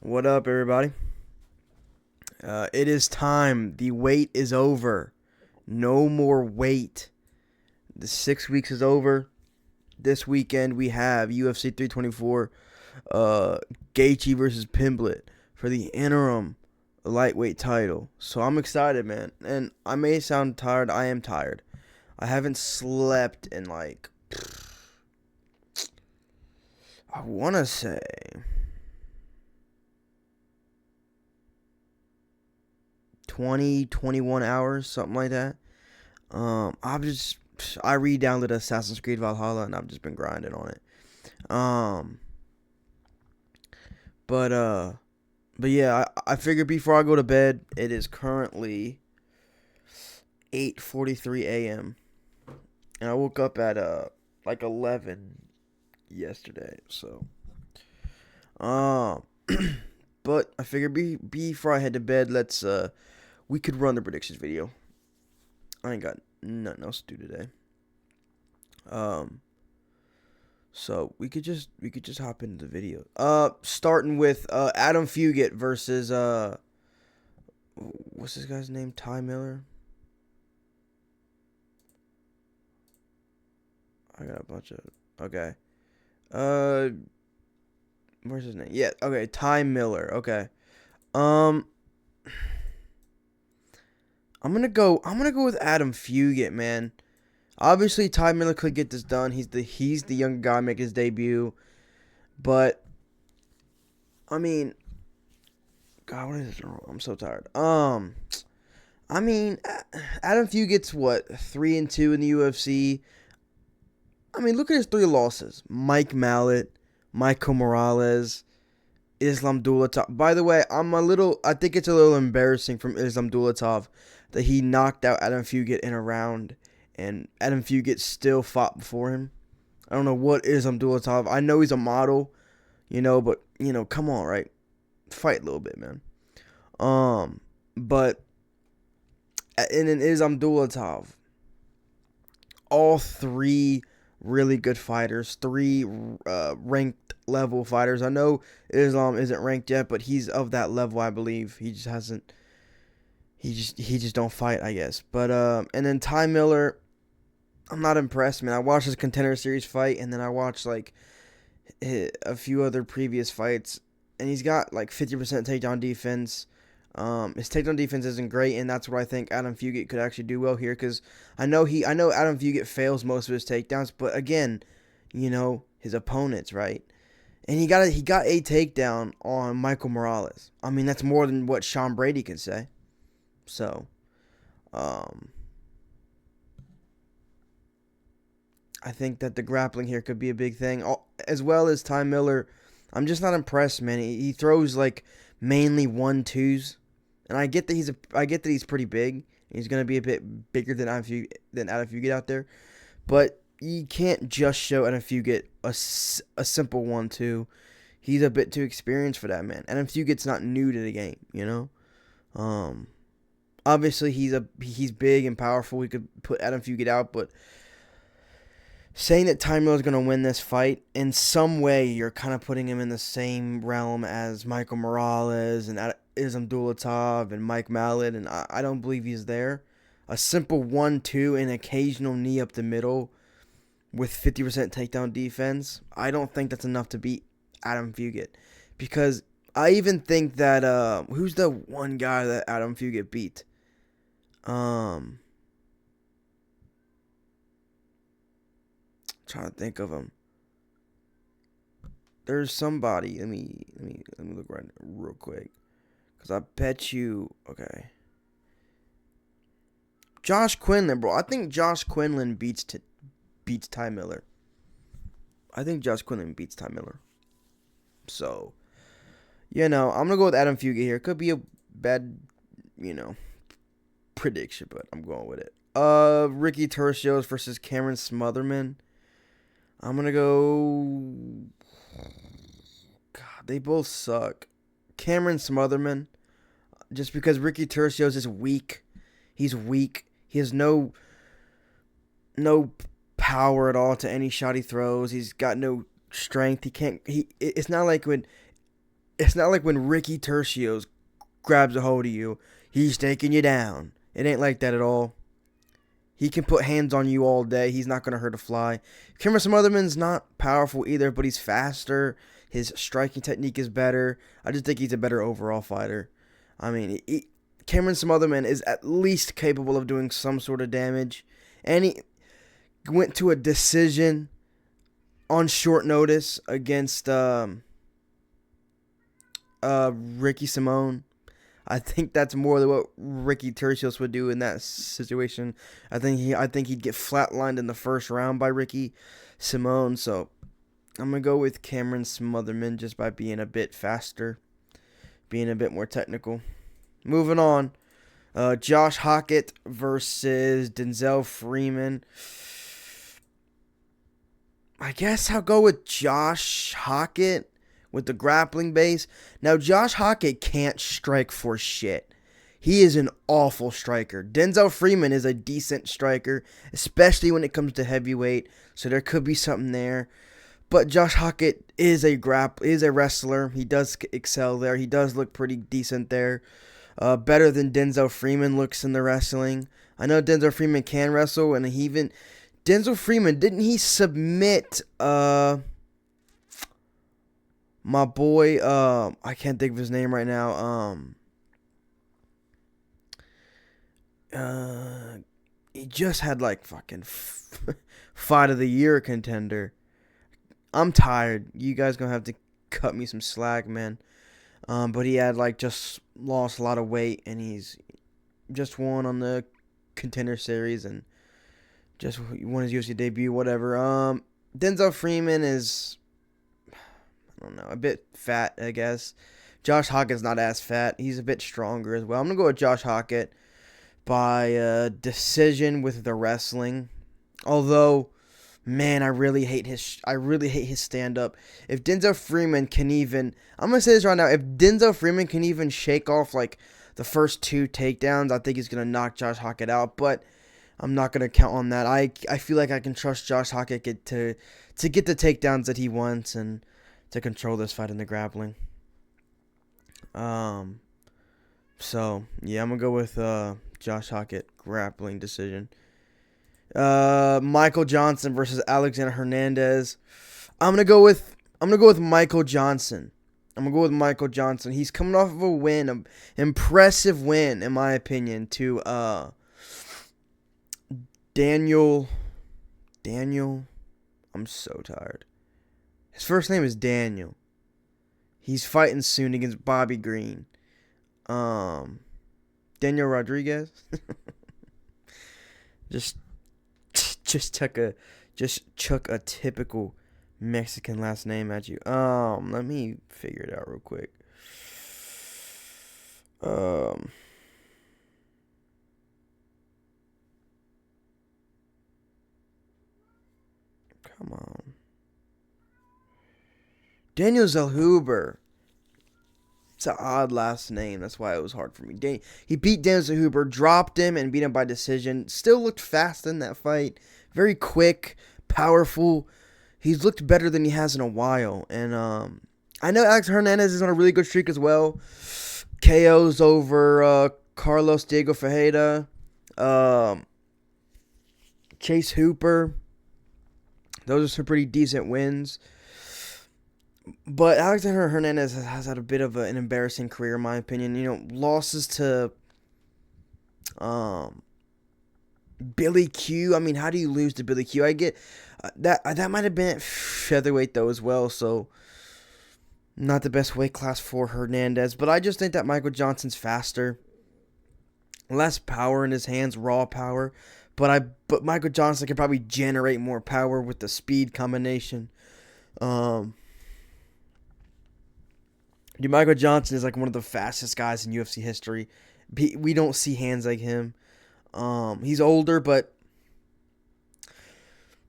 What up, everybody? It is time. The wait is over. No more wait. The 6 weeks is over. This weekend we have UFC 324, Gaethje versus Pimblett for the interim lightweight title. So I'm excited, man. And I may sound tired. I am tired. I haven't slept in I want to say 20, 21 hours, something like that. I re-downloaded Assassin's Creed Valhalla and I've just been grinding on it. Um, but uh, but yeah, I figured before I go to bed, it is currently 8:43 a.m. and I woke up at like 11 yesterday. So um, but I figured before I head to bed, we could run the predictions video. I ain't got nothing else to do today. Um, So we could just hop into the video. Starting with Adam Fugit versus what's this guy's name? Ty Miller. I got a bunch of okay. Uh, where's his name? Yeah, okay, Ty Miller. Okay. Um, I'm gonna go with Adam Fugit, man. Obviously, Ty Miller could get this done. He's the young guy making his debut, but I mean, God, what is this? I'm so tired. I mean, Adam Fugit's what 3-2 in the UFC. I mean, look at his three losses: Mike Mallet, Michael Morales, Islam Dulatov. By the way, I think it's a little embarrassing from Islam Dulatov that he knocked out Adam Fugit in a round, and Adam Fugit still fought before him. I don't know what Islam Dulatov. I know he's a model, but come on, right? Fight a little bit, man. But and then Islam Dulatov, all three really good fighters, three ranked level fighters. I know Islam isn't ranked yet, but he's of that level, I believe. He just hasn't. He just don't fight, I guess. But and then Ty Miller, I'm not impressed, man. I watched his Contender Series fight, and then I watched like a few other previous fights, and he's got like 50% takedown defense. His takedown defense isn't great, and that's what I think Adam Fugit could actually do well here. Because I know Adam Fugit fails most of his takedowns, but again, his opponents, right? And he got a takedown on Michael Morales. I mean, that's more than what Sean Brady can say. So, um, I think that the grappling here could be a big thing, as well as Ty Miller. I'm just not impressed, man. He throws like mainly 1-2s, and I get that he's pretty big. He's gonna be a bit bigger than Adam Fugit out there, but you can't just show Adam Fugit a simple 1-2. He's a bit too experienced for that, man. Adam Fugit's not new to the game. Um, Obviously he's big and powerful. We could put Adam Fugit out, but saying that Ty Miller is going to win this fight, in some way, you're kind of putting him in the same realm as Michael Morales and Islam Dulatov and Mike Mallet, and I don't believe he's there. A simple 1-2 and occasional knee up the middle with 50% takedown defense, I don't think that's enough to beat Adam Fugit. Because I even think that, who's the one guy that Adam Fugit beat? Trying to think of him. There's somebody. Let me look right real quick, cause I bet you. Okay, Josh Quinlan, bro. I think Josh Quinlan beats Ty Miller. I think Josh Quinlan beats Ty Miller. So I'm gonna go with Adam Fugit here. Could be a bad, you know, prediction, but I'm going with it. Ricky Turcios versus Cameron Smotherman. I'm gonna go. God, they both suck. Cameron Smotherman, just because Ricky Turcios is weak. He's weak. He has no power at all to any shot he throws. He's got no strength. He can't. It's not like when it's not like when Ricky Tercios grabs a hold of you, he's taking you down. It ain't like that at all. He can put hands on you all day. He's not going to hurt a fly. Cameron Smotherman's not powerful either, but he's faster. His striking technique is better. I just think he's a better overall fighter. I mean, Cameron Smotherman is at least capable of doing some sort of damage. And he went to a decision on short notice against Ricky Simone. I think that's more than what Ricky Tercios would do in that situation. I think he'd get flatlined in the first round by Ricky Simone. So I'm gonna go with Cameron Smotherman just by being a bit faster, being a bit more technical. Moving on, Josh Hockett versus Denzel Freeman. I guess I'll go with Josh Hockett with the grappling base. Now, Josh Hockett can't strike for shit. He is an awful striker. Denzel Freeman is a decent striker, especially when it comes to heavyweight, so there could be something there. But Josh Hockett is a wrestler. He does excel there. He does look pretty decent there. Better than Denzel Freeman looks in the wrestling. I know Denzel Freeman can wrestle, and Denzel Freeman, didn't he submit my boy, I can't think of his name right now. He just had like fucking fight of the year contender. I'm tired. You guys gonna have to cut me some slack, man. But he had like just lost a lot of weight, and he's just won on the contender series and just won his UFC debut, whatever. Denzel Freeman is, I don't know, a bit fat, I guess. Josh Hockett's not as fat. He's a bit stronger as well. I'm going to go with Josh Hockett by decision with the wrestling. Although, man, I really hate his stand-up. If Denzel Freeman can even, I'm going to say this right now, if Denzel Freeman can even shake off like the first 2 takedowns, I think he's going to knock Josh Hockett out. But I'm not going to count on that. I feel like I can trust Josh Hockett to get the takedowns that he wants and to control this fight in the grappling. So yeah, I'm gonna go with Josh Hockett grappling decision. Michael Johnson versus Alexander Hernandez. I'm gonna go with Michael Johnson. He's coming off of a win, an impressive win in my opinion, to Daniel. I'm so tired. His first name is Daniel. He's fighting soon against Bobby Green. Daniel Rodriguez. just chuck a typical Mexican last name at you. Let me figure it out real quick. Come on. Daniel Zellhuber. It's an odd last name. That's why it was hard for me. He beat Daniel Zellhuber, dropped him, and beat him by decision. Still looked fast in that fight. Very quick, powerful. He's looked better than he has in a while. And I know Alex Hernandez is on a really good streak as well. KOs over Carlos Diego Ferreira. Chase Hooper. Those are some pretty decent wins. But Alexander Hernandez has had a bit of an embarrassing career, in my opinion. You know, losses to Billy Q. I mean, how do you lose to Billy Q? I get that might have been at featherweight, though, as well. So, not the best weight class for Hernandez. But I just think that Michael Johnson's faster. Less power in his hands, raw power. But Michael Johnson can probably generate more power with the speed combination. Michael Johnson is like one of the fastest guys in UFC history. We don't see hands like him. He's older, but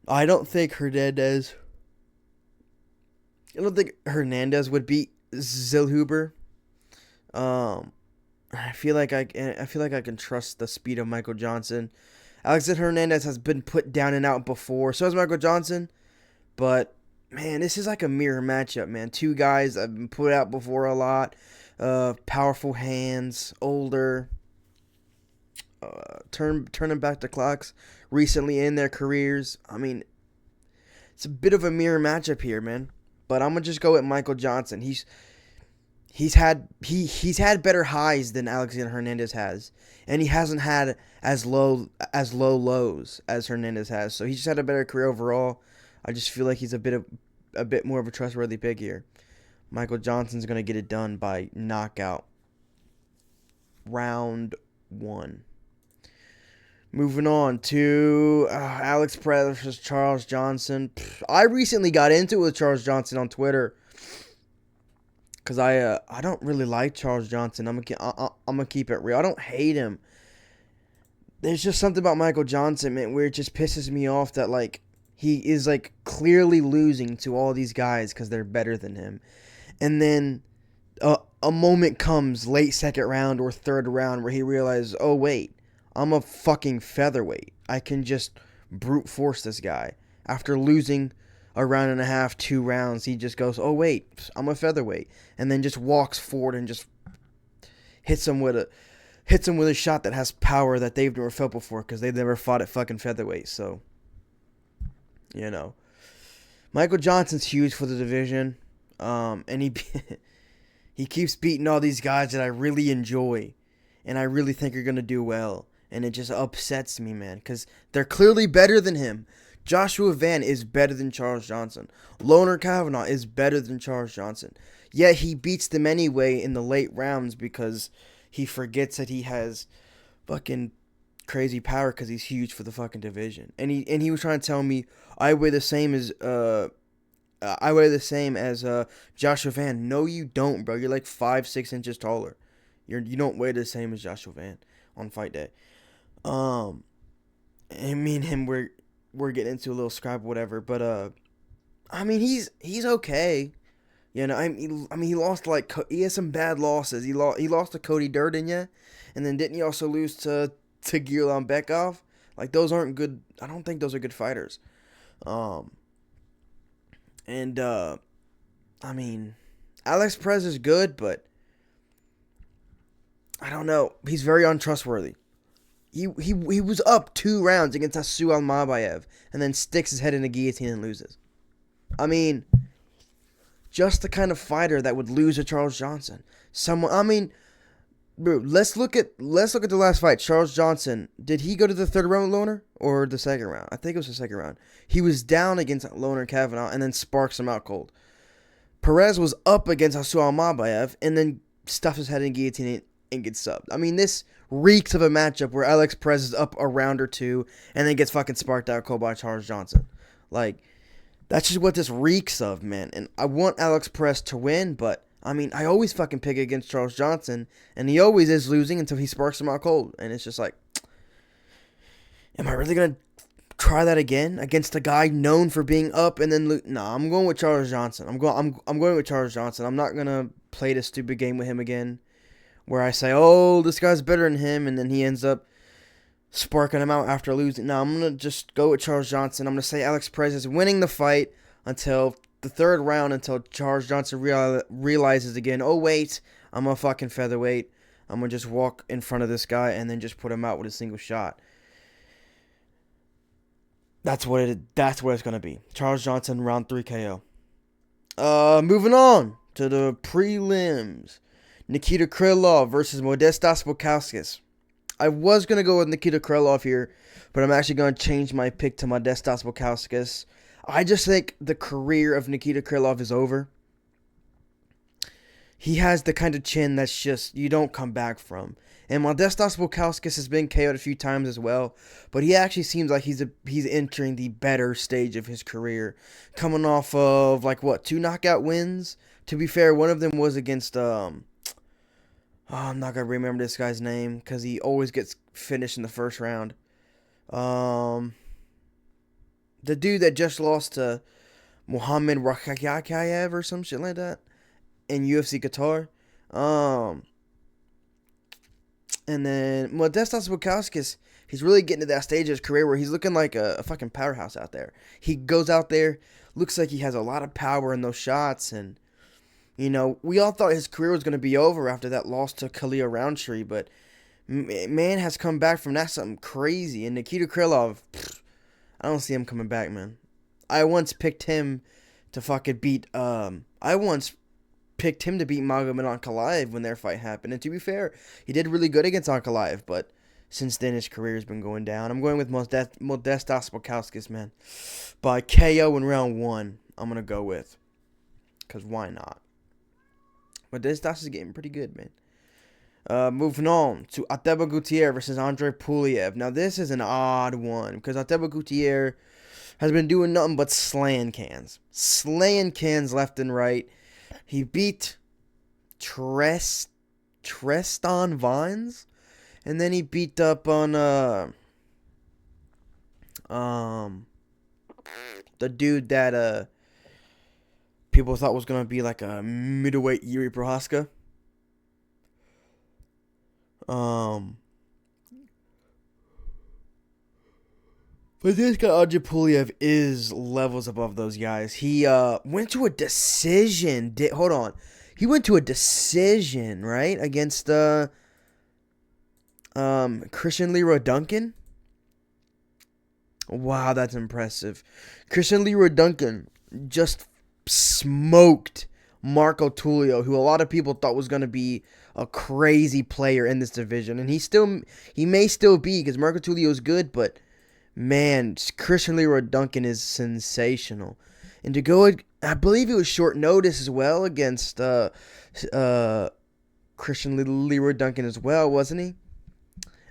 I don't think Hernandez would beat Zellhuber. I feel like I can trust the speed of Michael Johnson. Alexander Hernandez has been put down and out before, so has Michael Johnson, but man, this is like a mirror matchup, man. Two guys that have been put out before a lot. Powerful hands, older, turning back the clocks recently in their careers. I mean, it's a bit of a mirror matchup here, man. But I'm gonna just go with Michael Johnson. He's had better highs than Alexander Hernandez has, and he hasn't had as low lows as Hernandez has. So he just had a better career overall. I just feel like he's a bit more of a trustworthy pick here. Michael Johnson's gonna get it done by knockout, round 1. Moving on to Alex Perez versus Charles Johnson. I recently got into it with Charles Johnson on Twitter because I don't really like Charles Johnson. I'm gonna keep it real. I don't hate him. There's just something about Michael Johnson, man, where it just pisses me off that like he is like clearly losing to all these guys because they're better than him, and then a moment comes late second round or third round where he realizes, oh wait, I'm a fucking featherweight. I can just brute force this guy. After losing a round and a half, 2 rounds, he just goes, oh wait, I'm a featherweight, and then just walks forward and just hits him with a shot that has power that they've never felt before because they've never fought at fucking featherweight. So, Michael Johnson's huge for the division, and he keeps beating all these guys that I really enjoy, and I really think are gonna do well. And it just upsets me, man, because they're clearly better than him. Joshua Van is better than Charles Johnson. Loner Kavanaugh is better than Charles Johnson. Yet he beats them anyway in the late rounds because he forgets that he has fucking crazy power because he's huge for the fucking division. And he was trying to tell me I weigh the same as Joshua Van. No, you don't, bro. You're like 5-6 inches taller. You don't weigh the same as Joshua Van on fight day. And me and him we're getting into a little scrap, whatever. But I mean he's okay. I mean he lost he has some bad losses. He lost to Cody Durden, yeah, and then didn't he also lose to Gierlan Bekov? Like those aren't good. I don't think those are good fighters. I mean Alex Perez is good, but I don't know. He's very untrustworthy. He was up 2 rounds against Asu Almabayev and then sticks his head in a guillotine and loses. I mean, just the kind of fighter that would lose to Charles Johnson. Bro, let's look at the last fight. Charles Johnson, did he go to the 3rd round with Loner or the 2nd round? I think it was the 2nd round. He was down against Loner Kavanaugh and then sparks him out cold. Perez was up against Asu Almabayev and then stuffs his head in a guillotine and gets subbed. I mean, this reeks of a matchup where Alex Perez is up a round or 2 and then gets fucking sparked out cold by Charles Johnson. Like, that's just what this reeks of, man. And I want Alex Perez to win, but I mean, I always fucking pick against Charles Johnson, and he always is losing until he sparks him out cold. And it's just like, am I really gonna try that again against a guy known for being up and then Nah, I'm going with Charles Johnson. I'm going with Charles Johnson. I'm not gonna play this stupid game with him again, where I say, oh, this guy's better than him, and then he ends up sparking him out after losing. No, I'm going to just go with Charles Johnson. I'm going to say Alex Perez is winning the fight until the 3rd round, until Charles Johnson realizes again, oh, wait, I'm a fucking featherweight. I'm going to just walk in front of this guy and then just put him out with a single shot. That's what it's going to be. Charles Johnson, round 3 KO. Moving on to the prelims. Nikita Krylov versus Modestas Bukauskas. I was going to go with Nikita Krylov here, but I'm actually going to change my pick to Modestas Bukauskas. I just think the career of Nikita Krylov is over. He has the kind of chin that's just, you don't come back from. And Modestas Bukauskas has been KO'd a few times as well, but he actually seems like he's entering the better stage of his career. Coming off of, 2 knockout wins? To be fair, one of them was against, I'm not going to remember this guy's name because he always gets finished in the first round. The dude that just lost to Muhammad Rakhayakayev or some shit like that in UFC Qatar. And then Modestas Bukauskas, He's really getting to that stage of his career where he's looking like a fucking powerhouse out there. He goes out there, looks like he has a lot of power in those shots, and we all thought his career was going to be over after that loss to Khalil Roundtree, but man has come back from that something crazy. And Nikita Krylov, I don't see him coming back, man. I once picked him to fucking beat Magomed Ankalaev when their fight happened. And to be fair, he did really good against Ankalaev, but since then his career's been going down. I'm going with Modestas Bukauskas, man. By KO in round 1, I'm going to go with. Because why not? Modestas is getting pretty good, man. Moving on to Ateba Gutierrez versus Andre Puliev. Now, this is an odd one because Ateba Gutierrez has been doing nothing but slaying cans. Slaying cans left and right. He beat Tristan Vines, and then he beat up on the dude that people thought was going to be like a middleweight Yuri Prohaska. But this guy, Andre Puliev, is levels above those guys. He went to a decision. Hold on. He went to a decision, right? Against Christian Leroy Duncan. Wow, that's impressive. Christian Leroy Duncan just smoked Marco Tulio, who a lot of people thought was going to be a crazy player in this division. And he may still be, because Marco Tulio is good, but man, Christian Leroy Duncan is sensational. And to go, I believe it was short notice as well against Christian Leroy Duncan as well, wasn't he?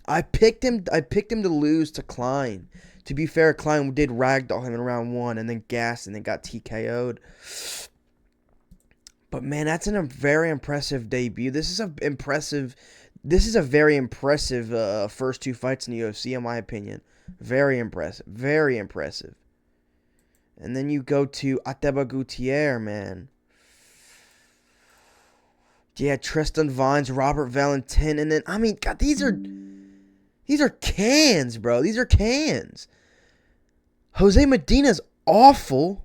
I picked him to lose to Klein. To be fair, Klein did ragdoll him in round 1 and then gassed and then got TKO'd. But man, that's a very impressive debut. This is a very impressive first 2 fights in the UFC, in my opinion. Very impressive. Very impressive. And then you go to Ateba Gutierrez, man. Yeah, Tristan Vines, Robert Valentin, and then, I mean, God, these are cans, bro. These are cans. Jose Medina's awful.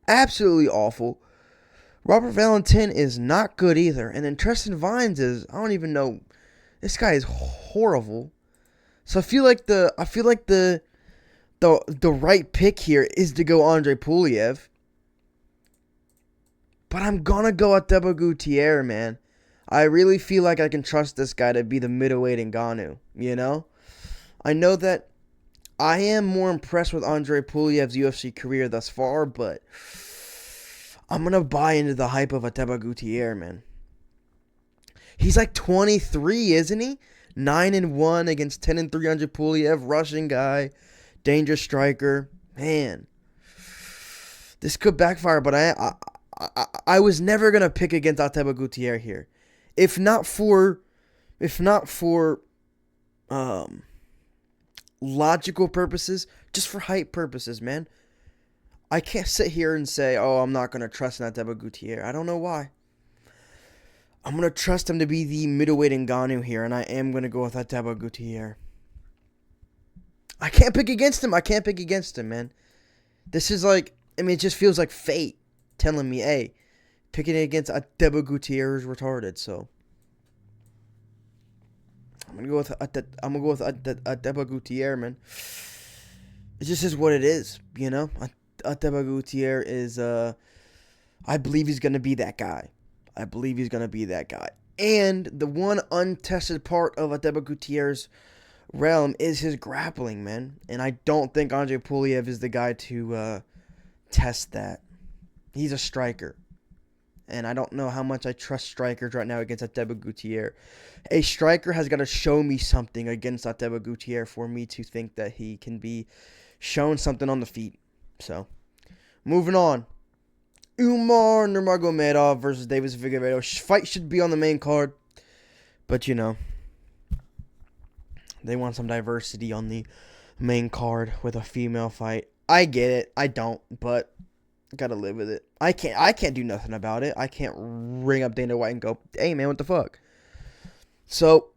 Absolutely awful. Robert Valentin is not good either. And then Tristan Vines is, I don't even know. This guy is horrible. So I feel like the right pick here is to go Andre Puliev. But I'm gonna go Ateba Gutierrez, man. I really feel like I can trust this guy to be the middleweight Ngannou, you know? I know that I am more impressed with Andre Puliev's UFC career thus far, but I'm going to buy into the hype of Ateba Gutierrez, man. He's like 23, isn't he? 9-1 against 10-3 Andre Puliev, Russian guy, dangerous striker. Man, this could backfire, but I was never going to pick against Ateba Gutierrez here. If not for logical purposes, just for hype purposes, man. I can't sit here and say, oh, I'm not going to trust Ateba Gutierrez. I don't know why. I'm going to trust him to be the middleweight Ngannou here, and I am going to go with Ateba Gutierrez. I can't pick against him, man. This is like, I mean, it just feels like fate telling me, hey, picking it against Ateba Gutierrez is retarded, so I'm gonna go with Ateba Gutierrez, man. It just is what it is, you know. Ateba Gutierrez is, I believe he's gonna be that guy. And the one untested part of Ateba Gutierrez's realm is his grappling, man. And I don't think Andre Puliev is the guy to test that. He's a striker. And I don't know how much I trust strikers right now against Ateba Gutierrez. A striker has got to show me something against Ateba Gutierrez for me to think that he can be shown something on the feet. So, moving on. Umar Nurmagomedov versus Davis Figueiredo. Fight should be on the main card. But, you know, they want some diversity on the main card with a female fight. I get it. I don't, but gotta live with it. I can't do nothing about it. I can't ring up Dana White and go, hey man, what the fuck? So,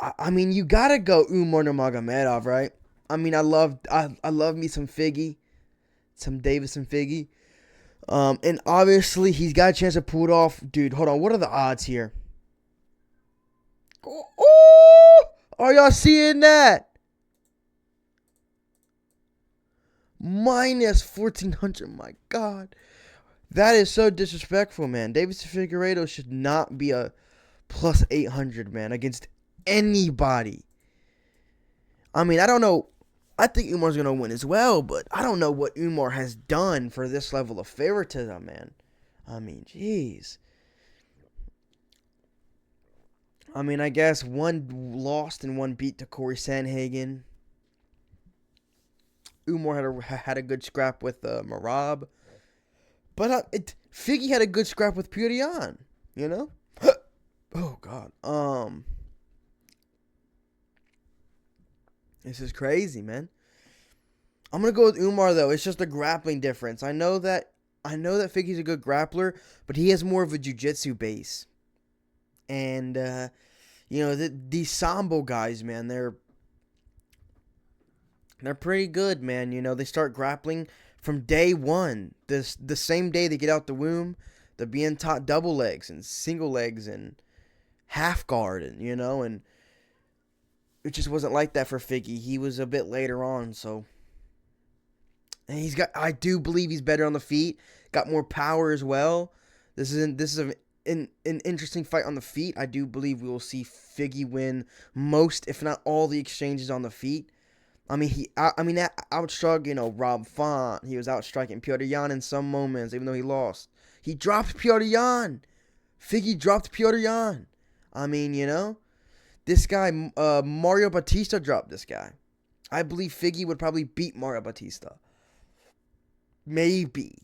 I mean, you gotta go Umar Nurmagomedov, right? I mean, I love me some Figgy, some Davison Figgy. And obviously he's got a chance to pull it off. Dude, hold on. What are the odds here? Oh, are y'all seeing that? Minus 1,400. My God. That is so disrespectful, man. Davison Figueiredo should not be a plus 800, man, against anybody. I mean, I don't know. I think Umar's going to win as well, but I don't know what Umar has done for this level of favoritism, man. I mean, jeez. I mean, I guess one lost and one beat to Corey Sandhagen. Umar had a good scrap with Marab. But Figgy had a good scrap with Purian, you know? Oh, God. This is crazy, man. I'm going to go with Umar, though. It's just a grappling difference. I know that Figgy's a good grappler, but he has more of a jiu-jitsu base. And, these Sambo guys, man, they're pretty good, man. You know, they start grappling from day one. The same day they get out the womb, they're being taught double legs and single legs and half guard, and it just wasn't like that for Figgy. He was a bit later on, so. And I do believe he's better on the feet, got more power as well. This is an interesting fight on the feet. I do believe we will see Figgy win most, if not all, the exchanges on the feet. I mean, he outstruck, Rob Font. He was outstriking Petr Yan in some moments, even though he lost. He dropped Petr Yan. Figgy dropped Petr Yan. I mean, this guy, Mario Batista dropped this guy. I believe Figgy would probably beat Mario Batista. Maybe.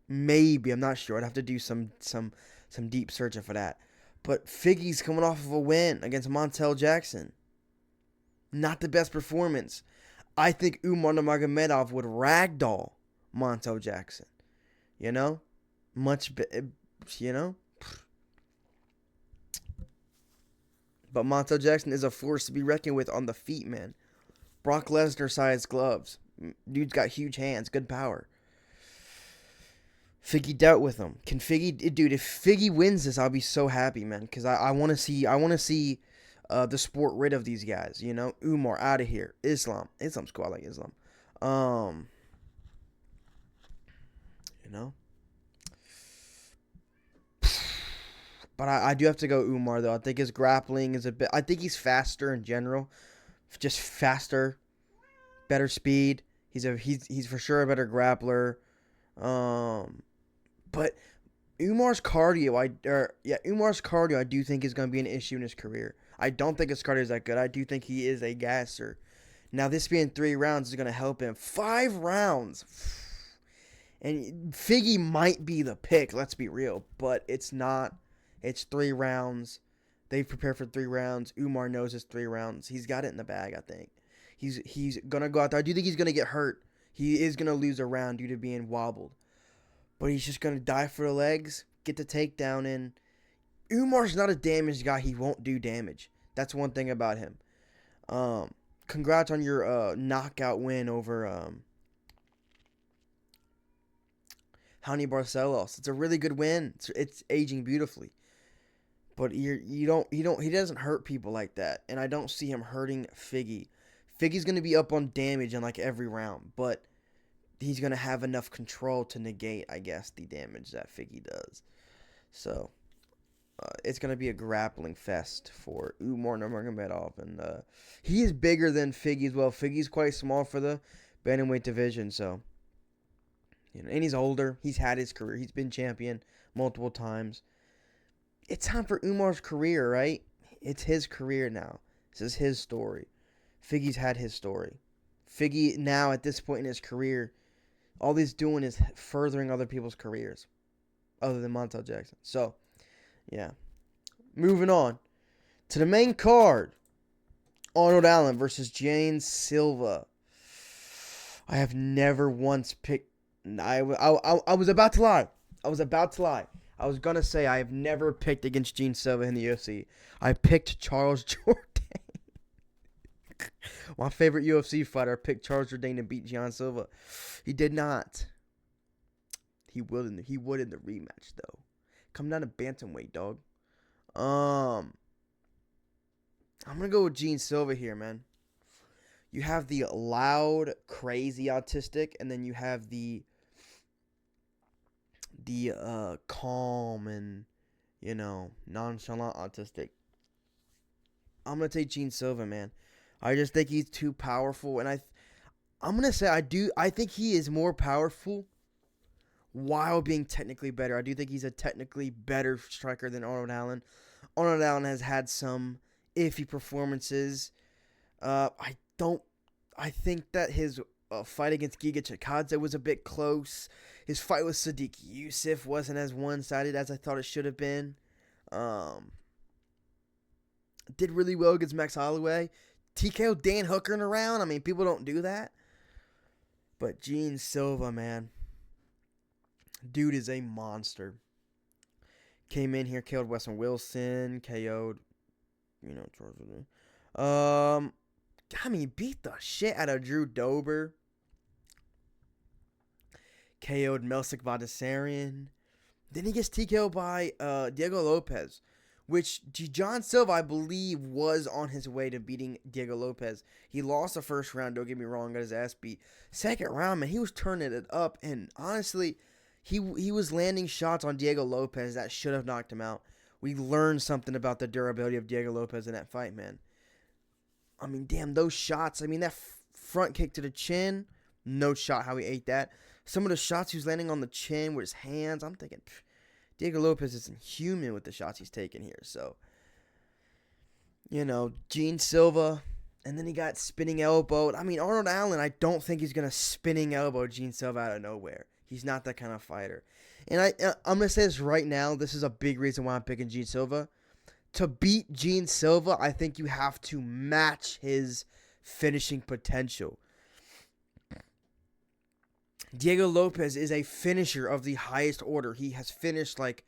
I'm not sure. I'd have to do some deep searching for that. But Figgy's coming off of a win against Montel Jackson. Not the best performance. I think Umar Nurmagomedov would ragdoll Montel Jackson. Much better, But Montel Jackson is a force to be reckoned with on the feet, man. Brock Lesnar-sized gloves. Dude's got huge hands, good power. Figgy dealt with him. If Figgy wins this, I'll be so happy, man. Because I want to see the sport rid of these guys. Umar out of here. Islam's cool. I like Islam. But I do have to go Umar, though. I think his grappling is I think he's faster in general. Just faster. Better speed. He's for sure a better grappler. But Umar's cardio, I do think is going to be an issue in his career. I don't think his cardio is that good. I do think he is a gasser. Now, this being 3 rounds is going to help him. 5 rounds. And Figgy might be the pick, let's be real. But it's not. It's 3 rounds. They've prepared for 3 rounds. Umar knows it's 3 rounds. He's got it in the bag, I think. He's going to go out there. I do think he's going to get hurt. He is going to lose a round due to being wobbled. But he's just going to die for the legs, get the takedown in. Umar's not a damaged guy. He won't do damage. That's one thing about him. Congrats on your knockout win over Raoni Barcelos. It's a really good win. It's aging beautifully. But he doesn't hurt people like that. And I don't see him hurting Figgy. Figgy's going to be up on damage in like every round. But he's going to have enough control to negate, I guess, the damage that Figgy does. So, it's going to be a grappling fest for Umar Nurmagomedov. And he is bigger than Figgy as well. Figgy's quite small for the bantamweight division. So, and he's older. He's had his career. He's been champion multiple times. It's time for Umar's career, right? It's his career now. This is his story. Figgy's had his story. Figgy now, at this point in his career, all he's doing is furthering other people's careers, other than Montel Jackson. So, yeah. Moving on to the main card. Arnold Allen versus James Silva. I have never once picked... I was about to lie. I was gonna say I have never picked against Gene Silva in the UFC. I picked Charles Jourdain. My favorite UFC fighter picked Charles Jourdain to beat Gene Silva. He did not. He would in the rematch though. Come down to bantamweight, dog. I'm gonna go with Gene Silva here, man. You have the loud, crazy autistic, and then you have the calm and nonchalant autistic. I'm gonna take Gene Silva, man. I just think he's too powerful, and I'm gonna say I think he is more powerful while being technically better. I do think he's a technically better striker than Arnold Allen. Arnold Allen has had some iffy performances. I think that his fight against Giga Chikadze was a bit close. His fight with Sadiq Youssef wasn't as one-sided as I thought it should have been. Did really well against Max Holloway. TKO Dan Hooker in a round. I mean, people don't do that. But Gene Silva, man. Dude is a monster. Came in here, killed Weston Wilson, KO'd, beat the shit out of Drew Dober. KO'd Melsik Vadasarian. Then he gets TKO'd by Diego Lopez, which John Silva, I believe, was on his way to beating Diego Lopez. He lost the first round, don't get me wrong, got his ass beat. Second round, man, he was turning it up, and honestly, he was landing shots on Diego Lopez that should have knocked him out. We learned something about the durability of Diego Lopez in that fight, man. I mean, damn, those shots. I mean, that front kick to the chin, no shot how he ate that. Some of the shots he was landing on the chin with his hands, I'm thinking, Diego Lopez isn't human with the shots he's taking here. So, Gene Silva, and then he got spinning elbow. I mean, Arnold Allen, I don't think he's going to spinning elbow Gene Silva out of nowhere. He's not that kind of fighter. And I'm going to say this right now. This is a big reason why I'm picking Gene Silva. To beat Gene Silva, I think you have to match his finishing potential. Diego Lopez is a finisher of the highest order. He has finished like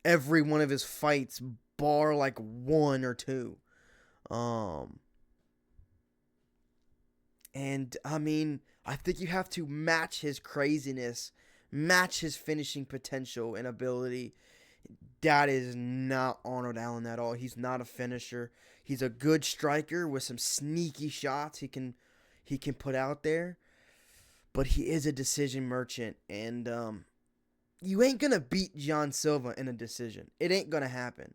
every one of his fights, bar like one or two. And I mean, I think you have to match his craziness, match his finishing potential and ability. That is not Arnold Allen at all. He's not a finisher. He's a good striker with some sneaky shots he can put out there. But he is a decision merchant, and you ain't gonna beat John Silva in a decision. It ain't gonna happen.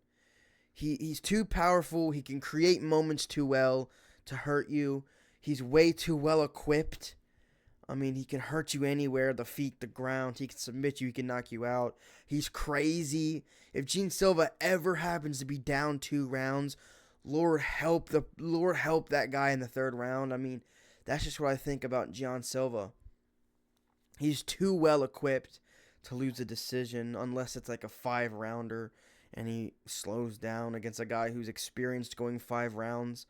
He's too powerful. He can create moments too well to hurt you. He's way too well equipped. I mean, he can hurt you anywhere, the feet, the ground. He can submit you. He can knock you out. He's crazy. If Gene Silva ever happens to be down 2 rounds, Lord help that guy in the 3rd round. I mean, that's just what I think about John Silva. He's too well equipped to lose a decision unless it's like a 5-rounder and he slows down against a guy who's experienced going 5 rounds,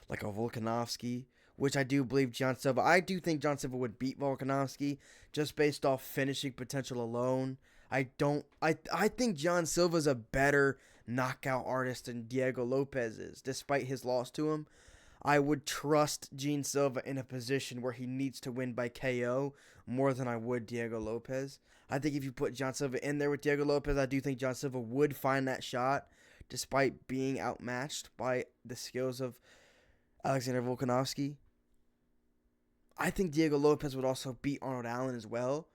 like a Volkanovski, which I do believe John Silva. I do think John Silva would beat Volkanovski just based off finishing potential alone. I think John Silva's a better knockout artist than Diego Lopez is, despite his loss to him. I would trust Gene Silva in a position where he needs to win by KO more than I would Diego Lopez. I think if you put John Silva in there with Diego Lopez, I do think John Silva would find that shot despite being outmatched by the skills of Alexander Volkanovski. I think Diego Lopez would also beat Arnold Allen as well.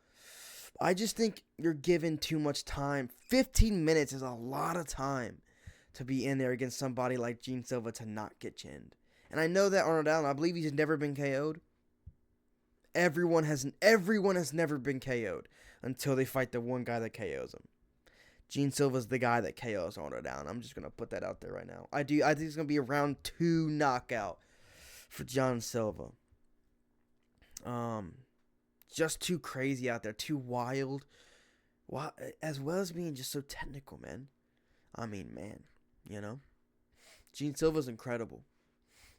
I just think you're given too much time. 15 minutes is a lot of time to be in there against somebody like Gene Silva to not get chinned. And I know that Arnold Allen, I believe he's never been KO'd. Everyone has never been KO'd until they fight the one guy that KOs him. Gene Silva's the guy that KOs Arnold Allen. I'm just going to put that out there right now. I think it's going to be a round 2 knockout for John Silva. Just too crazy out there, too wild. As well as being just so technical, man. I mean, man, Gene Silva's incredible.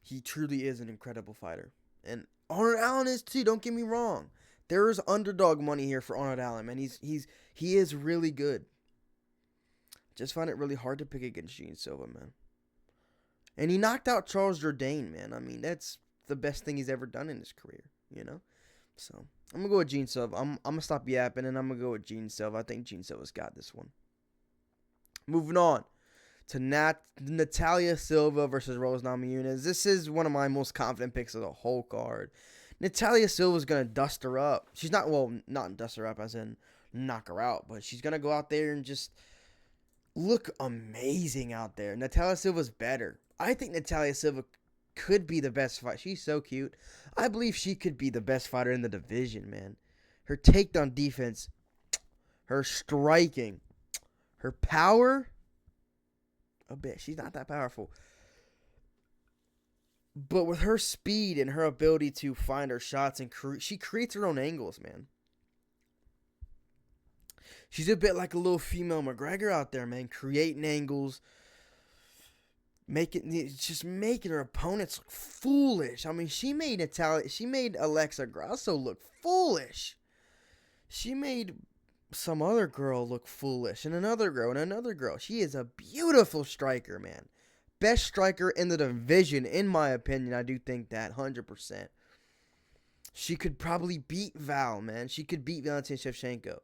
He truly is an incredible fighter. And Arnold Allen is too, don't get me wrong. There is underdog money here for Arnold Allen, man. He is really good. Just find it really hard to pick against Gene Silva, man. And he knocked out Charles Jourdain, man. I mean, that's the best thing he's ever done in his career, you know? So, I'm going to go with Gene Silva. I'm going to stop yapping, and I'm going to go with Gene Silva. I think Gene Silva's got this one. Moving on to Natalia Silva versus Rose Namajunas. This is one of my most confident picks of the whole card. Natalia Silva's going to dust her up. She's not, well, not dust her up as in knock her out, but she's going to go out there and just look amazing out there. Natalia Silva's better. I think Natalia Silva could be the best fighter. She's so cute. I believe she could be the best fighter in the division, man. Her takedown defense, her striking, her power, a bit. She's not that powerful. But with her speed and her ability to find her shots, and she creates her own angles, man. She's a bit like a little female McGregor out there, man. Creating angles. Just making her opponents look foolish. I mean, she made Alexa Grasso look foolish. She made some other girl look foolish, and another girl, and another girl. She is a beautiful striker, man. Best striker in the division, in my opinion. I do think that 100%. She could probably beat Val, man. She could beat Valentina Shevchenko.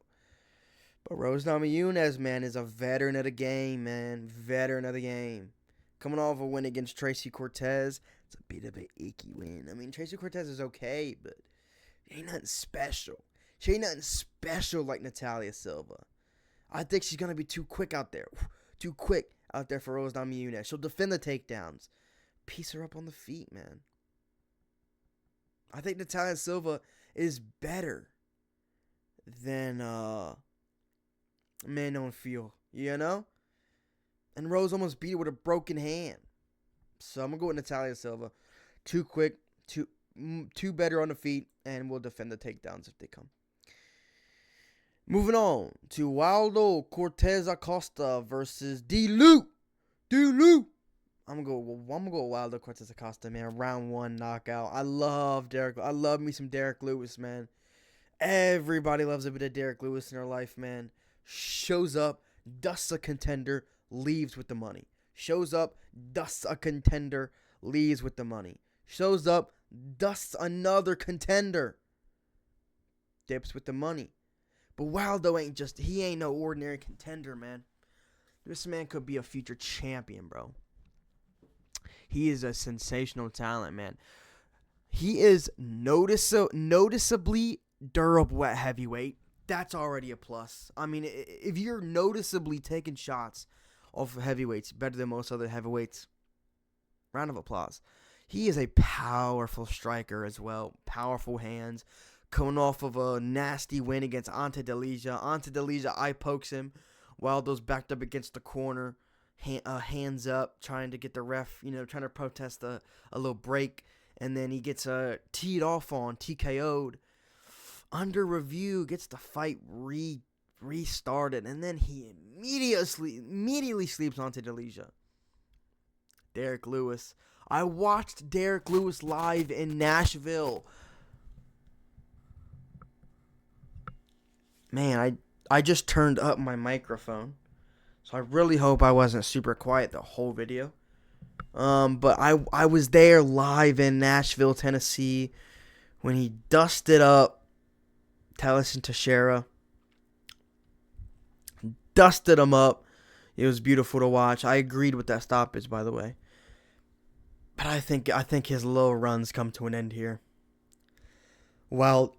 But Rose Namajunas, man, is a veteran of the game, man. Veteran of the game. Coming off a win against Tracy Cortez. It's a bit of an icky win. I mean, Tracy Cortez is okay, but she ain't nothing special. She ain't nothing special like Natalia Silva. I think she's going to be too quick out there. Too quick out there for Rose Namajunas. She'll defend the takedowns. Piece her up on the feet, man. I think Natalia Silva is better than Manon Field, you know? And Rose almost beat her with a broken hand. So I'm going to go with Natalia Silva. Too quick, too better on the feet, and we'll defend the takedowns if they come. Moving on to Waldo Cortez Acosta versus D-Lou. I'm gonna go with Waldo Cortez Acosta, man. Round 1 knockout. I love me some Derek Lewis, man. Everybody loves a bit of Derek Lewis in their life, man. Shows up, dusts a contender, leaves with the money. Shows up, dusts a contender, leaves with the money. Shows up, dusts another contender, dips with the money. But Waldo he ain't no ordinary contender, man. This man could be a future champion, bro. He is a sensational talent, man. He is noticeably durable at heavyweight. That's already a plus. I mean, if you're noticeably taking shots off of heavyweights better than most other heavyweights, round of applause. He is a powerful striker as well. Powerful hands. Coming off of a nasty win against Ante Delija. Ante Delija eye pokes him. Waldo's backed up against the corner. Hands up, trying to get the ref, trying to protest a little break. And then he gets teed off on, TKO'd. Under review, gets the fight restarted. And then he immediately sleeps onto Delija. Derek Lewis. I watched Derek Lewis live in Nashville. Man, I just turned up my microphone. So I really hope I wasn't super quiet the whole video. But I was there live in Nashville, Tennessee, when he dusted up Taliesin Teixeira. Dusted him up. It was beautiful to watch. I agreed with that stoppage, by the way. But I think his little runs come to an end here. Well,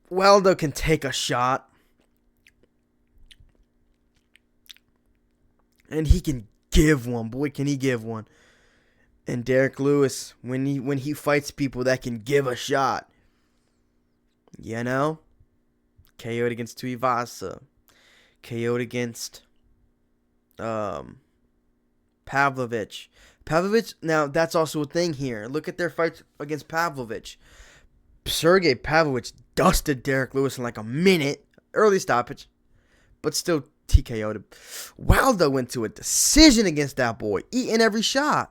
Waldo can take a shot. And he can give one. Boy, can he give one. And Derek Lewis, when he fights people that can give a shot, KO'd against Tuivasa. KO'd against Pavlovich. Pavlovich, now that's also a thing here. Look at their fights against Pavlovich. Sergey Pavlovich dusted Derek Lewis in like a minute. Early stoppage. But still TKO'd him. Waldo went to a decision against that boy. Eating every shot.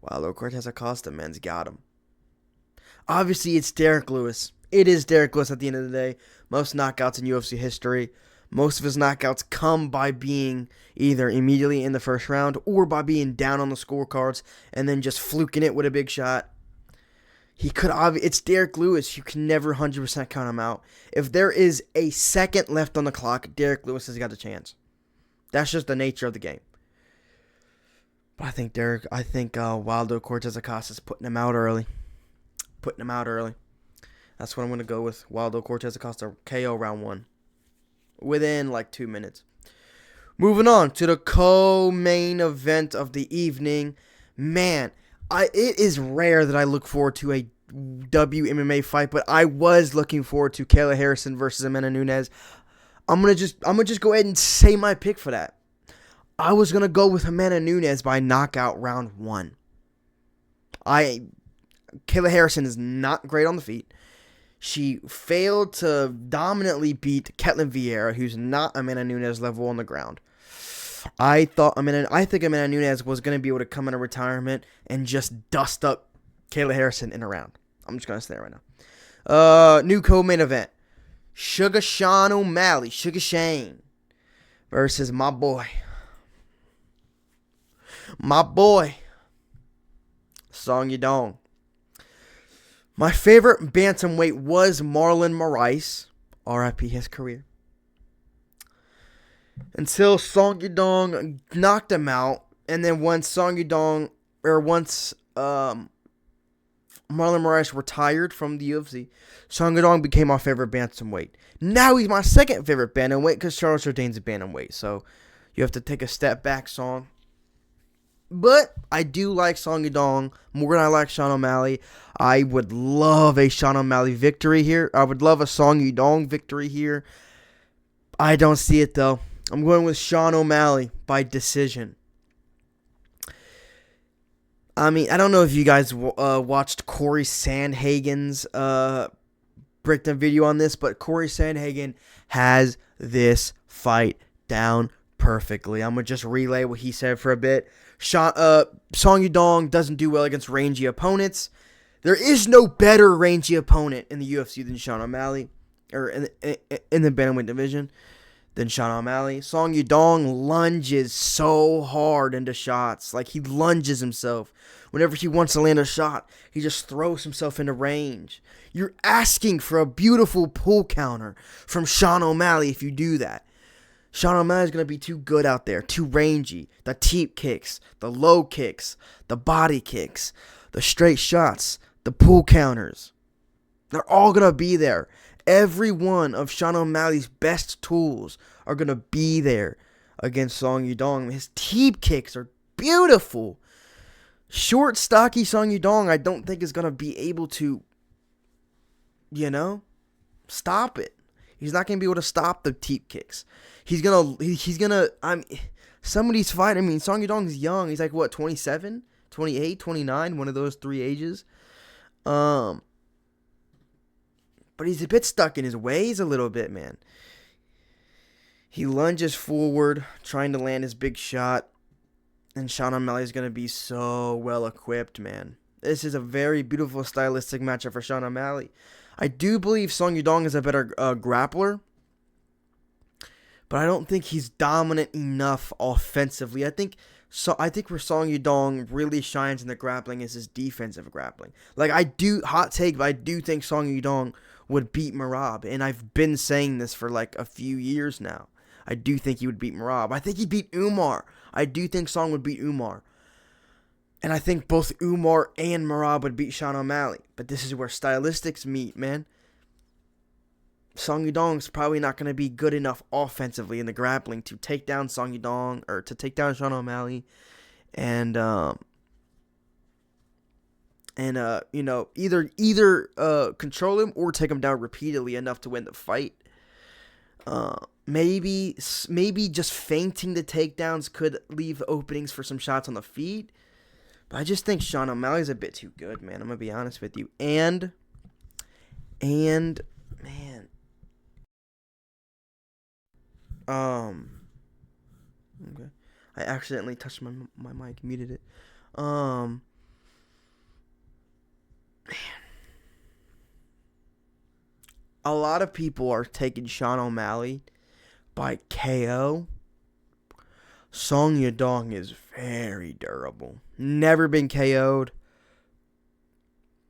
Waldo Cortez Acosta, man's got him. Obviously, it's Derek Lewis. It is Derek Lewis at the end of the day. Most knockouts in UFC history. Most of his knockouts come by being either immediately in the first round or by being down on the scorecards and then just fluking it with a big shot. It's Derek Lewis. You can never 100% count him out. If there is a second left on the clock, Derek Lewis has got a chance. That's just the nature of the game. But I think Waldo Cortez Acosta is putting him out early. That's what I'm going to go with. Waldo Cortez Acosta KO round 1. Within like 2 minutes. Moving on to the co-main event of the evening. Man, it is rare that I look forward to a WMMA fight, but I was looking forward to Kayla Harrison versus Amanda Nunes. I'm gonna just go ahead and say my pick for that. I was gonna go with Amanda Nunes by knockout round 1. Kayla Harrison is not great on the feet. She failed to dominantly beat Ketlin Vieira, who's not Amanda Nunes level on the ground. I think Amanda Nunes was going to be able to come into retirement and just dust up Kayla Harrison in a round. I'm just going to say that right now. New co-main event. Sugar Sean O'Malley, Sugar Shane, versus my boy, Song Yadong. My favorite bantamweight was Marlon Moraes, RIP his career, until Song Yadong knocked him out, and then once Marlon Moraes retired from the UFC, Song Yadong became my favorite bantamweight. Now he's my second favorite bantamweight because Charles Jourdain's a bantamweight, so you have to take a step back, Song. But I do like Song Yadong more than I like Sean O'Malley. I would love a Sean O'Malley victory here. I would love a Song Yadong victory here. I don't see it, though. I'm going with Sean O'Malley by decision. I mean, I don't know if you guys watched Corey Sandhagen's breakdown video on this, but Corey Sandhagen has this fight down perfectly. I'm going to just relay what he said for a bit. Song Yadong doesn't do well against rangy opponents. There is no better rangy opponent in the UFC than Sean O'Malley, or in the bantamweight division than Sean O'Malley. Song Yadong lunges so hard into shots. Like, he lunges himself. Whenever he wants to land a shot, he just throws himself into range. You're asking for a beautiful pull counter from Sean O'Malley if you do that. Sean O'Malley's going to be too good out there, too rangy. The teep kicks, the low kicks, the body kicks, the straight shots, the pull counters. They're all going to be there. Every one of Sean O'Malley's best tools are going to be there against Song Yadong. His teep kicks are beautiful. Short, stocky Song Yadong, I don't think is going to be able to, stop it. He's not going to be able to stop the teep kicks. Some of these fights, Song Yadong's young. He's like, 27, 28, 29, one of those three ages. But he's a bit stuck in his ways a little bit, man. He lunges forward, trying to land his big shot. And Sean O'Malley is going to be so well equipped, man. This is a very beautiful stylistic matchup for Sean O'Malley. I do believe Song Yadong is a better grappler, but I don't think he's dominant enough offensively. I think where Song Yadong really shines in the grappling is his defensive grappling. Like, hot take, but I do think Song Yadong would beat Merab, and I've been saying this for like a few years now. I do think he would beat Merab. I think he'd beat Umar. I do think Song would beat Umar. And I think both Umar and Merab would beat Sean O'Malley. But this is where stylistics meet, man. Song Yadong's probably not going to be good enough offensively in the grappling to take down Song Yadong or to take down Sean O'Malley. And either control him or take him down repeatedly enough to win the fight. Maybe just feinting the takedowns could leave openings for some shots on the feet. But I just think Sean O'Malley's a bit too good, man. I'm going to be honest with you. And man. Okay. I accidentally touched my mic, muted it. Man. a lot of people are taking Sean O'Malley by KO. Song Yadong is very durable. Never been KO'd.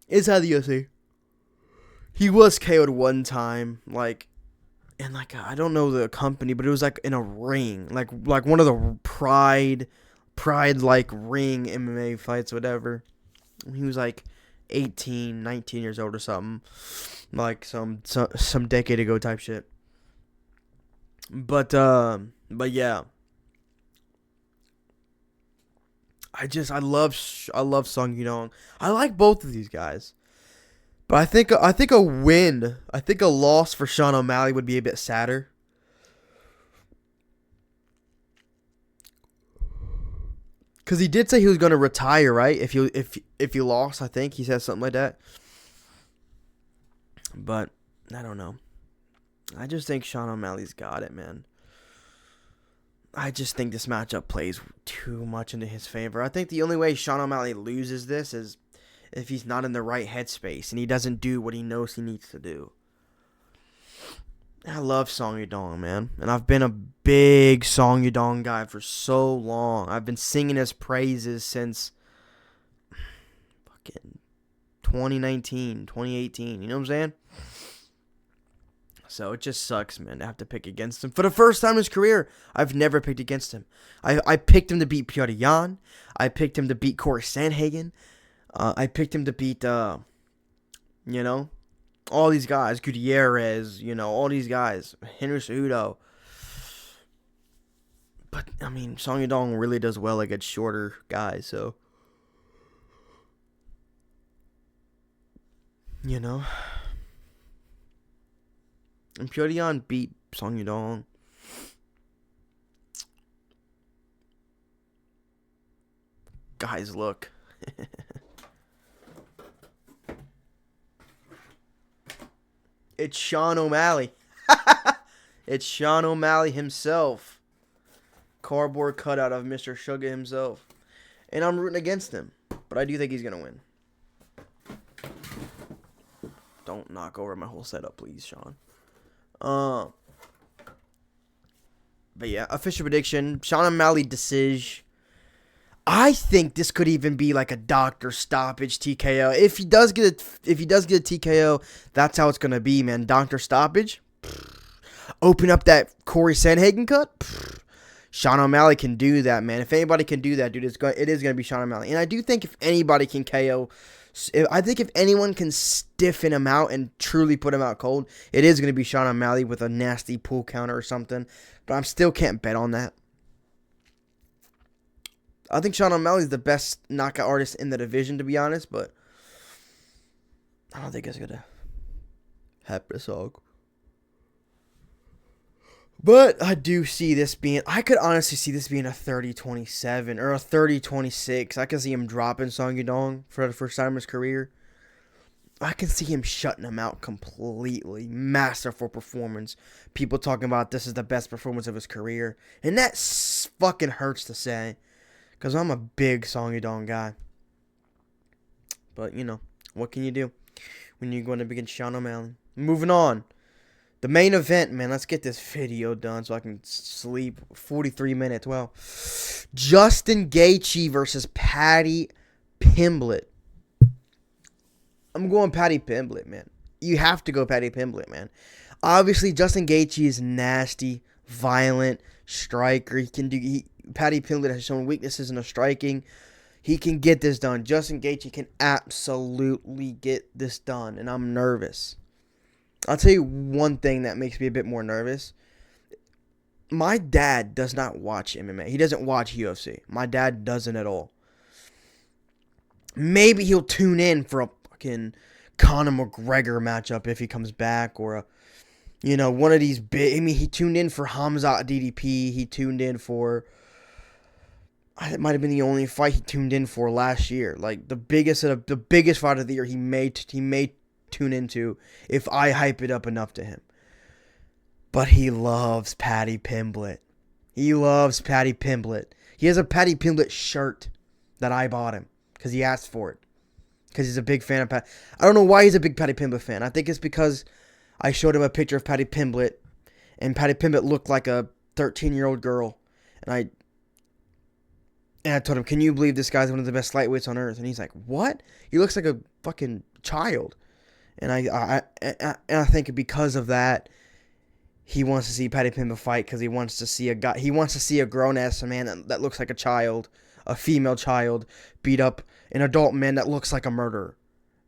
Inside the UFC. He was KO'd one time, I don't know the company, but it was like in a ring, like one of the Pride like ring MMA fights, whatever. He was like 18, 19 years old or something, like some decade ago type shit. But yeah, I love Song Yudong. I like both of these guys. But I think a loss for Sean O'Malley would be a bit sadder. Cause he did say he was gonna retire, right? If he lost, I think he said something like that. But I don't know. I just think Sean O'Malley's got it, man. I just think this matchup plays too much into his favor. I think the only way Sean O'Malley loses this is if he's not in the right headspace and he doesn't do what he knows he needs to do. I love Song Yudong, man. And I've been a big Song Yudong guy for so long. I've been singing his praises since fucking 2019, 2018. You know what I'm saying? So it just sucks, man, to have to pick against him. For the first time in his career, I've never picked against him. I picked him to beat Petr Yan. I picked him to beat Corey Sandhagen. I picked him to beat, all these guys. Gutierrez, all these guys. Henry Cejudo. But, I mean, Song Yudong really does well against shorter guys, so. And Petr Yan beat Song Yudong. Guys, look. It's Sean O'Malley. It's Sean O'Malley himself. Cardboard cutout of Mr. Sugar himself. And I'm rooting against him. But I do think he's going to win. Don't knock over my whole setup, please, Sean. But yeah, official prediction. Sean O'Malley decision. I think this could even be like a doctor stoppage TKO. If he does get a TKO, that's how it's gonna be, man. Doctor stoppage. Open up that Corey Sandhagen cut. Sean O'Malley can do that, man. If anybody can do that, dude, it is gonna be Sean O'Malley. And I do think if anybody can KO, I think if anyone can stiffen him out and truly put him out cold, it is gonna be Sean O'Malley with a nasty pull counter or something. But I still can't bet on that. I think Sean O'Malley is the best knockout artist in the division, to be honest, but I don't think it's going to happen. But I do see this being, I could honestly see this being a 30-27 or a 30-26. I can see him dropping Song Yudong for the first time in his career. I can see him shutting him out completely. Masterful performance. People talking about this is the best performance of his career. And that fucking hurts to say. Because I'm a big Song Yudong guy. But, what can you do when you're going to begin Sean O'Malley? Moving on. The main event, man. Let's get this video done so I can sleep. 43 minutes. Well, Justin Gaethje versus Paddy Pimblett. I'm going Paddy Pimblett, man. You have to go Paddy Pimblett, man. Obviously, Justin Gaethje is nasty, violent, striker. Paddy Pimblett has shown weaknesses in the striking. He can get this done. Justin Gaethje can absolutely get this done, and I'm nervous. I'll tell you one thing that makes me a bit more nervous. My dad does not watch MMA. He doesn't watch UFC. My dad doesn't at all. Maybe he'll tune in for a fucking Conor McGregor matchup if he comes back, or one of these big. I mean, he tuned in for Hamzat DDP. He tuned in for. It might have been the only fight he tuned in for last year. Like the biggest fight of the year. He may tune into if I hype it up enough to him. But he loves Paddy Pimblett. He loves Paddy Pimblett. He has a Paddy Pimblett shirt that I bought him because he asked for it. Because he's a big fan of Paddy. I don't know why he's a big Paddy Pimblett fan. I think it's because I showed him a picture of Patty Pimblett, and Patty Pimblett looked like a 13-year-old girl. And I told him, "Can you believe this guy's one of the best lightweights on earth?" And he's like, "What? He looks like a fucking child." And I think because of that, he wants to see Patty Pimblett fight because he wants to see a guy. He wants to see a grown ass man that looks like a child, a female child, beat up an adult man that looks like a murderer.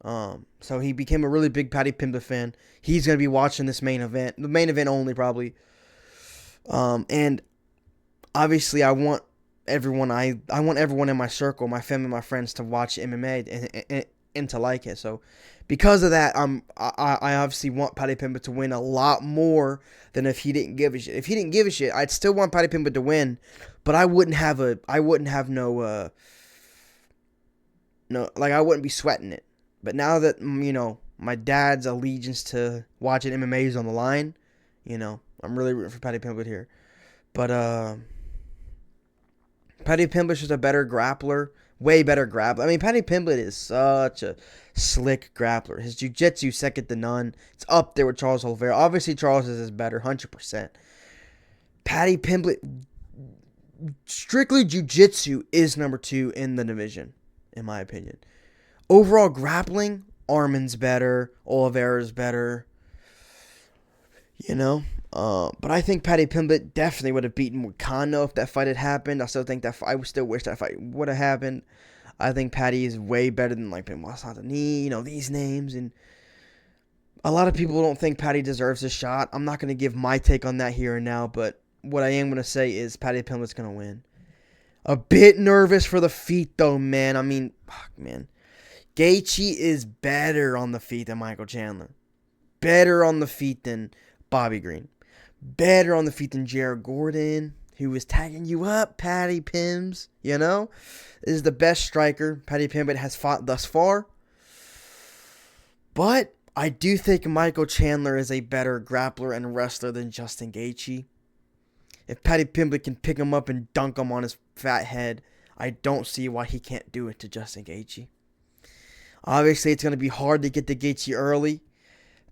So he became a really big Patty Pimblett fan. He's gonna be watching this main event, the main event only probably. And obviously I want everyone in my circle, my family, my friends to watch MMA and to like it. So because of that, I obviously want Paddy Pimblett to win a lot more than if he didn't give a shit. If he didn't give a shit, I'd still want Paddy Pimblett to win, but I wouldn't have no I wouldn't be sweating it. But now that my dad's allegiance to watching MMA is on the line, I'm really rooting for Paddy Pimblett here. But Paddy Pimblett's just a better grappler, way better grappler. I mean, Paddy Pimblett is such a slick grappler. His jiu-jitsu second to none. It's up there with Charles Oliveira. Obviously, Charles is better, 100%. Paddy Pimblett, strictly jiu-jitsu, is number 2 in the division, in my opinion. Overall grappling, Arman's better, Oliveira's better. But I think Paddy Pimblett definitely would have beaten Wakano if that fight had happened. I still wish that fight would have happened. I think Paddy is way better than Benoit Saint-Denis, these names. And a lot of people don't think Paddy deserves a shot. I'm not going to give my take on that here and now, but what I am going to say is Paddy Pimblett's going to win. A bit nervous for the feet, though, man. I mean, fuck, man. Gaethje is better on the feet than Michael Chandler. Better on the feet than Bobby Green. Better on the feet than Jared Gordon, who was tagging you up, Paddy Pims. This is the best striker Paddy Pimblett has fought thus far. But I do think Michael Chandler is a better grappler and wrestler than Justin Gaethje. If Paddy Pimblett can pick him up and dunk him on his fat head, I don't see why he can't do it to Justin Gaethje. Obviously, it's going to be hard to get to Gaethje early.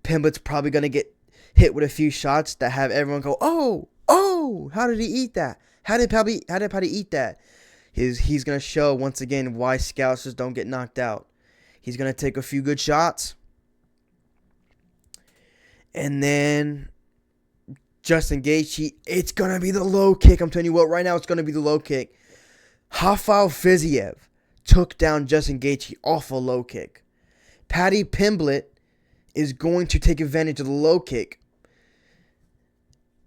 Pimblett's probably going to get hit with a few shots that have everyone go, oh, how did he eat that? How did Paddy eat that? He's going to show, once again, why scouts just don't get knocked out. He's going to take a few good shots. And then Justin Gaethje, it's going to be the low kick. I'm telling you what, right now it's going to be the low kick. Rafael Fiziev took down Justin Gaethje off a low kick. Paddy Pimblett is going to take advantage of the low kick.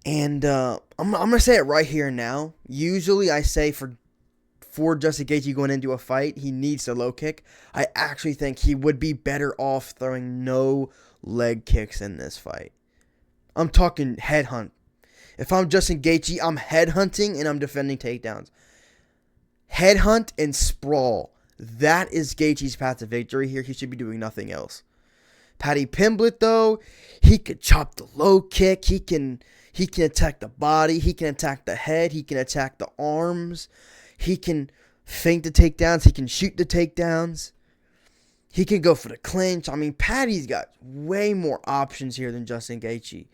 And I'm going to say it right here and now. Usually I say for Justin Gaethje going into a fight, he needs the low kick. I actually think he would be better off throwing no leg kicks in this fight. I'm talking headhunt. If I'm Justin Gaethje, I'm headhunting and I'm defending takedowns. Headhunt and sprawl. That is Gaethje's path to victory here. He should be doing nothing else. Paddy Pimblett, though, he could chop the low kick. He can attack the body. He can attack the head. He can attack the arms. He can feint the takedowns. He can shoot the takedowns. He can go for the clinch. I mean, Paddy's got way more options here than Justin Gaethje.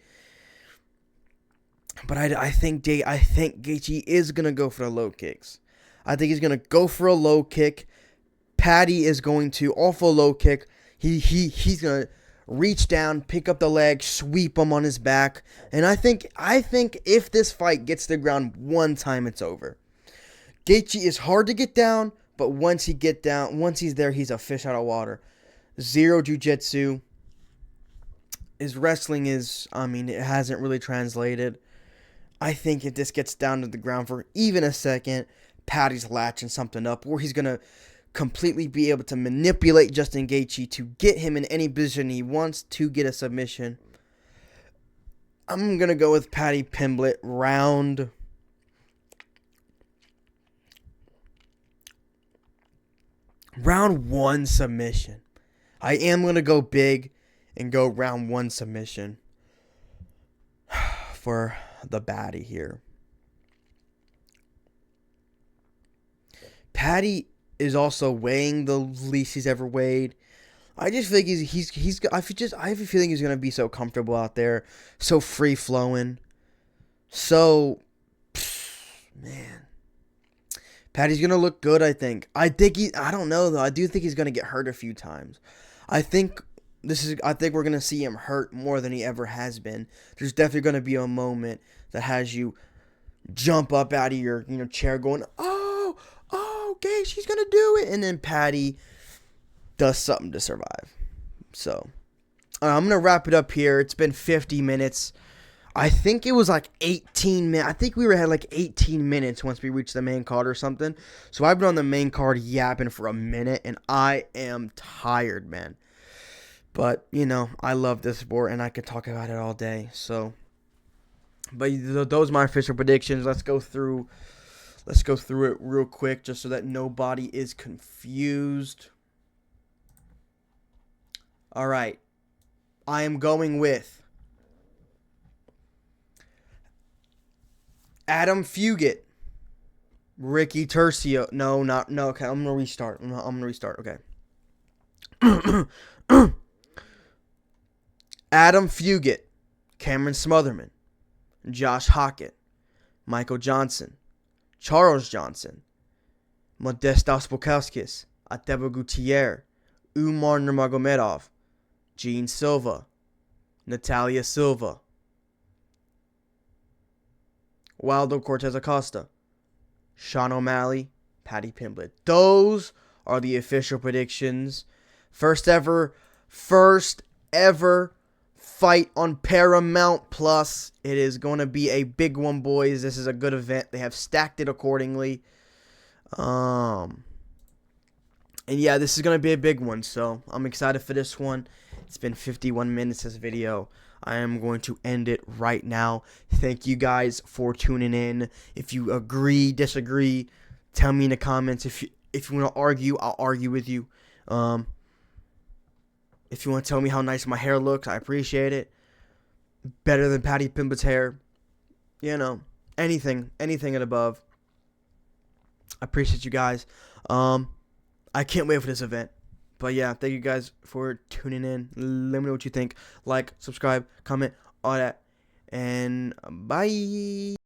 But I think Gaethje is going to go for the low kicks. I think he's going to go for a low kick. Paddy is going to, off a low kick, he's going to reach down, pick up the leg, sweep him on his back. And I think if this fight gets to the ground one time, it's over. Gaethje is hard to get down, but once he's there, he's a fish out of water. Zero jiu-jitsu. His wrestling it hasn't really translated. I think if this gets down to the ground for even a second, Paddy's latching something up, or he's going to completely be able to manipulate Justin Gaethje to get him in any position he wants to get a submission. I'm going to go with Paddy Pimblett round 1 submission. I am going to go big and go round 1 submission for the baddie here. Paddy is also weighing the least he's ever weighed. I just think I have a feeling he's gonna be so comfortable out there, so free flowing, so man. Patty's gonna look good. I don't know though. I do think he's gonna get hurt a few times. I think I think we're gonna see him hurt more than he ever has been. There's definitely gonna be a moment that has you jump up out of your chair, going, oh, Gaethje, she's gonna do it, and then Patty does something to survive. So I'm gonna wrap it up here. It's been 50 minutes. I think it was like 18 minutes. I think we had like 18 minutes once we reached the main card or something. So I've been on the main card yapping for a minute, and I am tired, man. But, I love this sport, and I could talk about it all day. So, but those are my official predictions. Let's go through it real quick just so that nobody is confused. All right. I am going with Adam Fugit, Ricky Tercio. No. Okay, I'm gonna restart. Okay. Adam Fugit, Cameron Smotherman, Josh Hockett, Michael Johnson, Charles Johnson, Modestas Bukauskas, Atebo Gutierrez, Umar Nurmagomedov, Gene Silva, Natalia Silva, Waldo Cortez Acosta, Sean O'Malley, Paddy Pimblett. Those are the official predictions. First ever fight on Paramount Plus. It is going to be a big one, boys. This is a good event. They have stacked it accordingly. And yeah, this is going to be a big one. So I'm excited for this one. It's been 51 minutes, this video. I am going to end it right now. Thank you guys for tuning in. If you agree, disagree, tell me in the comments. If you want to argue, I'll argue with you. If you want to tell me how nice my hair looks, I appreciate it. Better than Paddy Pimblett's hair. Anything and above. I appreciate you guys. I can't wait for this event. But yeah, thank you guys for tuning in. Let me know what you think. Like, subscribe, comment, all that. And bye.